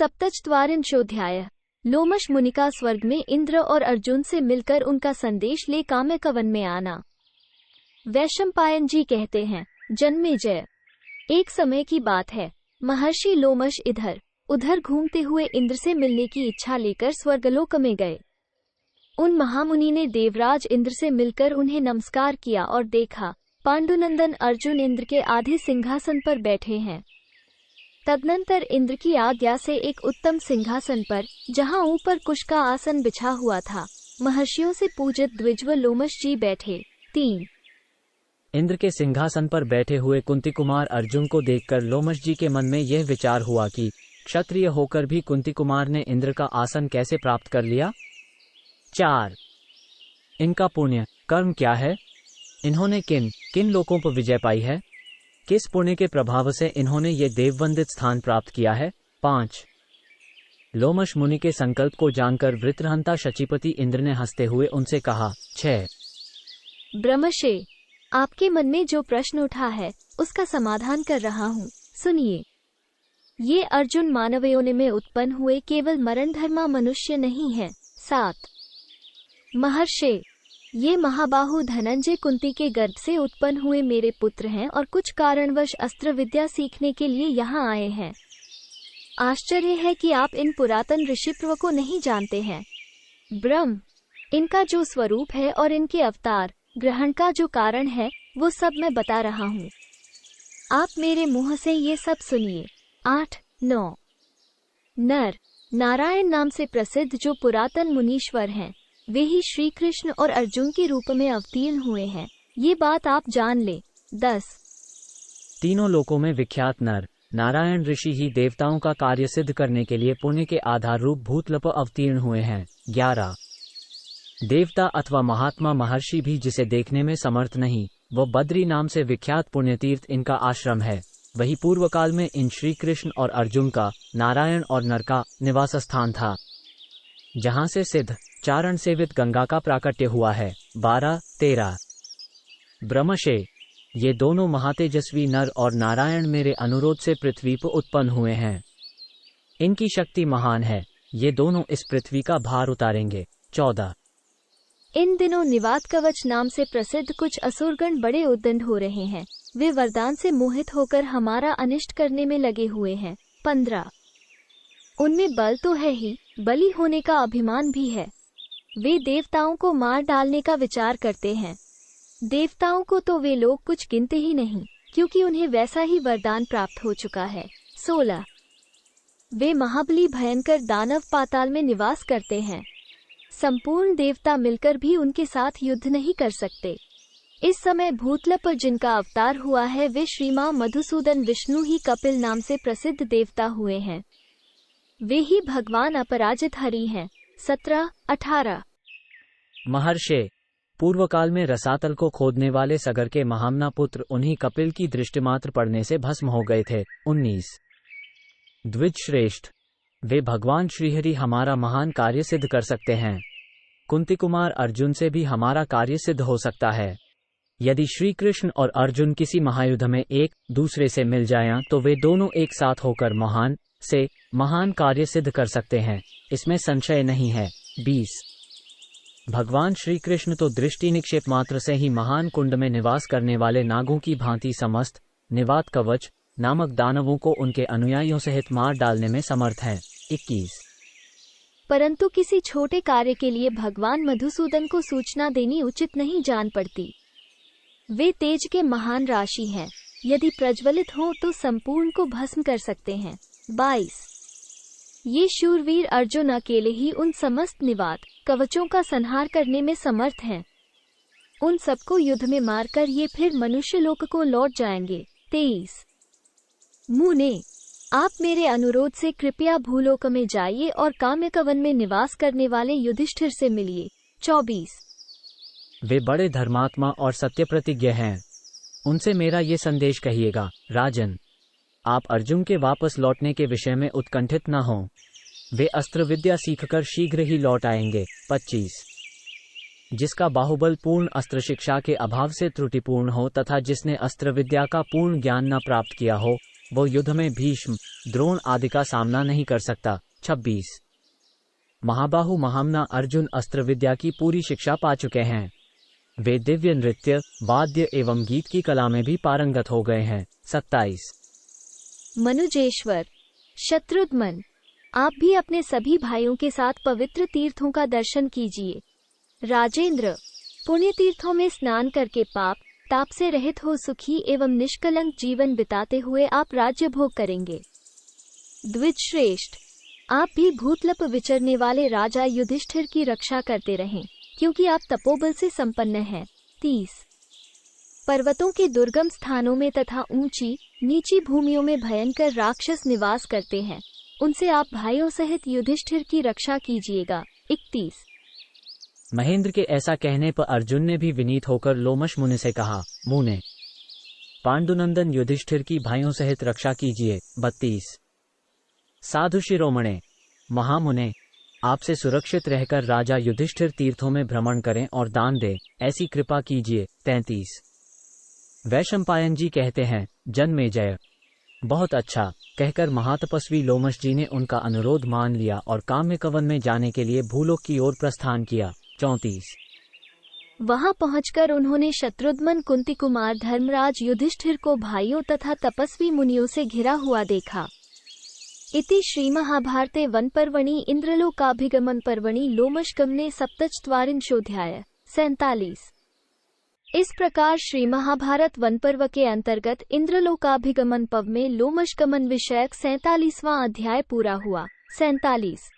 सप्तचत्वारिंशोऽध्यायः। लोमश मुनि का स्वर्ग में इंद्र और अर्जुन से मिलकर उनका संदेश ले काम्यकवन में आना। वैशंपायन जी कहते हैं, जन्मेजय, एक समय की बात है, महर्षि लोमश इधर उधर घूमते हुए इंद्र से मिलने की इच्छा लेकर स्वर्गलोक में गए। उन महामुनि ने देवराज इंद्र से मिलकर उन्हें नमस्कार किया और देखा पांडुनंदन अर्जुन इंद्र के आधे सिंहासन पर बैठे हैं। तदनंतर इंद्र की आज्ञा से एक उत्तम सिंहासन पर, जहां ऊपर कुश का आसन बिछा हुआ था, महर्षियों से पूजित द्विजव लोमश जी बैठे। 3 इंद्र के सिंहासन पर बैठे हुए कुंती कुमार अर्जुन को देखकर लोमश जी के मन में यह विचार हुआ कि क्षत्रिय होकर भी कुंती कुमार ने इंद्र का आसन कैसे प्राप्त कर लिया। 4 इनका पुण्य कर्म क्या है? इन्होंने किन किन लोकों पर विजय पाई है? किस पुण्य के प्रभाव से इन्होंने ये देववंदित स्थान प्राप्त किया है? 5 लोमश मुनि के संकल्प को जानकर वृत्रहंता शचीपति इंद्र ने हंसते हुए उनसे कहा। 6 ब्रह्मशे, आपके मन में जो प्रश्न उठा है उसका समाधान कर रहा हूँ, सुनिए। ये अर्जुन मानव योनि में उत्पन्न हुए केवल मरणधर्मा मनुष्य नहीं है। 7 महर्षे, ये महाबाहु धनंजय कुंती के गर्भ से उत्पन्न हुए मेरे पुत्र हैं और कुछ कारणवश अस्त्र विद्या सीखने के लिए यहाँ आए हैं। आश्चर्य है कि आप इन पुरातन ऋषित्व को नहीं जानते हैं। ब्रह्म, इनका जो स्वरूप है और इनके अवतार ग्रहण का जो कारण है, वो सब मैं बता रहा हूँ। आप मेरे मुंह से ये सब सुनिए। 8 9 नर नारायण नाम से प्रसिद्ध जो पुरातन मुनीश्वर हैं, वे ही श्री कृष्ण और अर्जुन के रूप में अवतीर्ण हुए हैं, ये बात आप जान ले। 10 तीनों लोकों में विख्यात नर नारायण ऋषि ही देवताओं का कार्य सिद्ध करने के लिए पुण्य के आधार रूप भूतल पर अवतीर्ण हुए हैं। 11 देवता अथवा महात्मा महर्षि भी जिसे देखने में समर्थ नहीं, वह बद्री नाम से विख्यात पुण्यतीर्थ इनका आश्रम है। वही पूर्व काल में इन श्री कृष्ण और अर्जुन का, नारायण और नर का निवास स्थान था, जहां से सिद्ध चारण सेवित गंगा का प्राकट्य हुआ है। 12 13 ब्रह्मशे, ये दोनों महातेजस्वी नर और नारायण मेरे अनुरोध से पृथ्वी पर उत्पन्न हुए हैं। इनकी शक्ति महान है, ये दोनों इस पृथ्वी का भार उतारेंगे। 14 इन दिनों निवात कवच नाम से प्रसिद्ध कुछ असुरगण बड़े उद्दंड हो रहे हैं। वे वरदान से मोहित होकर हमारा अनिष्ट करने में लगे हुए हैं। 15 उनमें बल तो है ही, बली होने का अभिमान भी है। वे देवताओं को मार डालने का विचार करते हैं। देवताओं को तो वे लोग कुछ गिनते ही नहीं, क्योंकि उन्हें वैसा ही वरदान प्राप्त हो चुका है। 16 वे महाबली भयंकर दानव पाताल में निवास करते हैं। संपूर्ण देवता मिलकर भी उनके साथ युद्ध नहीं कर सकते। इस समय भूतल पर जिनका अवतार हुआ है, वे श्रीमान मधुसूदन विष्णु ही कपिल नाम से प्रसिद्ध देवता हुए हैं। वे ही भगवान अपराजित हरि हैं। 17 18 महर्षे, पूर्व काल में रसातल को खोदने वाले सगर के महामना पुत्र उन्हीं कपिल की दृष्टिमात्र पड़ने से भस्म हो गए थे। 19 द्विज श्रेष्ठ, वे भगवान श्रीहरि हमारा महान कार्य सिद्ध कर सकते हैं। कुंती कुमार अर्जुन से भी हमारा कार्य सिद्ध हो सकता है। यदि श्री कृष्ण और अर्जुन किसी महायुद्ध में एक दूसरे से मिल जाएं, तो वे दोनों एक साथ होकर महान से महान कार्य सिद्ध कर सकते हैं, इसमें संशय नहीं है। 20 भगवान श्री कृष्ण तो दृष्टि निक्षेप मात्र से ही महान कुंड में निवास करने वाले नागों की भांति समस्त निवात कवच नामक दानवों को उनके अनुयायियों सहित मार डालने में समर्थ हैं। 21 परंतु किसी छोटे कार्य के लिए भगवान मधुसूदन को सूचना देनी उचित नहीं जान पड़ती। वे तेज के महान राशि हैं, यदि प्रज्वलित हों तो संपूर्ण को भस्म कर सकते हैं। 22 ये शूरवीर अर्जुन अकेले ही उन समस्त निवात कवचों का संहार करने में समर्थ हैं। उन सबको युद्ध में मारकर ये फिर मनुष्य लोक को लौट जाएंगे। 23 मुने, आप मेरे अनुरोध से कृपया भूलोक में जाइए और काम्यकवन में निवास करने वाले युधिष्ठिर से मिलिए। 24 वे बड़े धर्मात्मा और सत्य प्रतिज्ञ हैं, उनसे मेरा ये संदेश कहिएगा। राजन, आप अर्जुन के वापस लौटने के विषय में उत्कंठित न हों, वे अस्त्र विद्या सीखकर शीघ्र ही लौट आएंगे। 25 जिसका बाहुबल पूर्ण अस्त्र शिक्षा के अभाव से त्रुटिपूर्ण हो तथा जिसने अस्त्र विद्या का पूर्ण ज्ञान न प्राप्त किया हो, वो युद्ध में भीष्म, द्रोण आदि का सामना नहीं कर सकता। 26 महाबाहु महामना अर्जुन अस्त्र विद्या की पूरी शिक्षा पा चुके हैं। वे दिव्य नृत्य, वाद्य एवं गीत की कला में भी पारंगत हो गए हैं। 27 मनुजेश्वर शत्रुघ्न, आप भी अपने सभी भाइयों के साथ पवित्र तीर्थों का दर्शन कीजिए। राजेंद्र, पुण्य तीर्थों में स्नान करके पाप ताप से रहित हो सुखी एवं निष्कलंक जीवन बिताते हुए आप राज्य भोग करेंगे। द्विजश्रेष्ठ, आप भी भूतलप विचरने वाले राजा युधिष्ठिर की रक्षा करते रहें, क्योंकि आप तपोबल से संपन्न हैं। 30 पर्वतों के दुर्गम स्थानों में तथा ऊंची नीची भूमियों में भयंकर राक्षस निवास करते हैं, उनसे आप भाइयों सहित युधिष्ठिर की रक्षा कीजिएगा। 31 महेंद्र के ऐसा कहने पर अर्जुन ने भी विनीत होकर लोमश मुनि से कहा, मुने, पांडुनंदन युधिष्ठिर की भाइयों सहित रक्षा कीजिए। 32 साधु शिरोमणे, महामुने, आपसे सुरक्षित रहकर राजा युधिष्ठिर तीर्थों में भ्रमण करें और दान दें, ऐसी कृपा कीजिए। 33 वैशंपायन जी कहते हैं, जन्मेजय, बहुत अच्छा कहकर महातपस्वी लोमश जी ने उनका अनुरोध मान लिया और काम्य कवन में जाने के लिए भूलोक की ओर प्रस्थान किया। 34 वहां पहुंचकर उन्होंने शत्रुघ्न कुंती कुमार धर्मराज युधिष्ठिर को भाइयों तथा तपस्वी मुनियों से घिरा हुआ देखा। इति श्री महाभारते वन पर्वणि इंद्रलोकाभिगमन पर्वणि लोमशगमने सप्तचत्वारिंशोऽध्याय। 47 इस प्रकार श्री महाभारत वन पर्व के अंतर्गत इंद्रलोकाभिगमन पर्व में लोमशगमन विषयक 47वां अध्याय पूरा हुआ। 47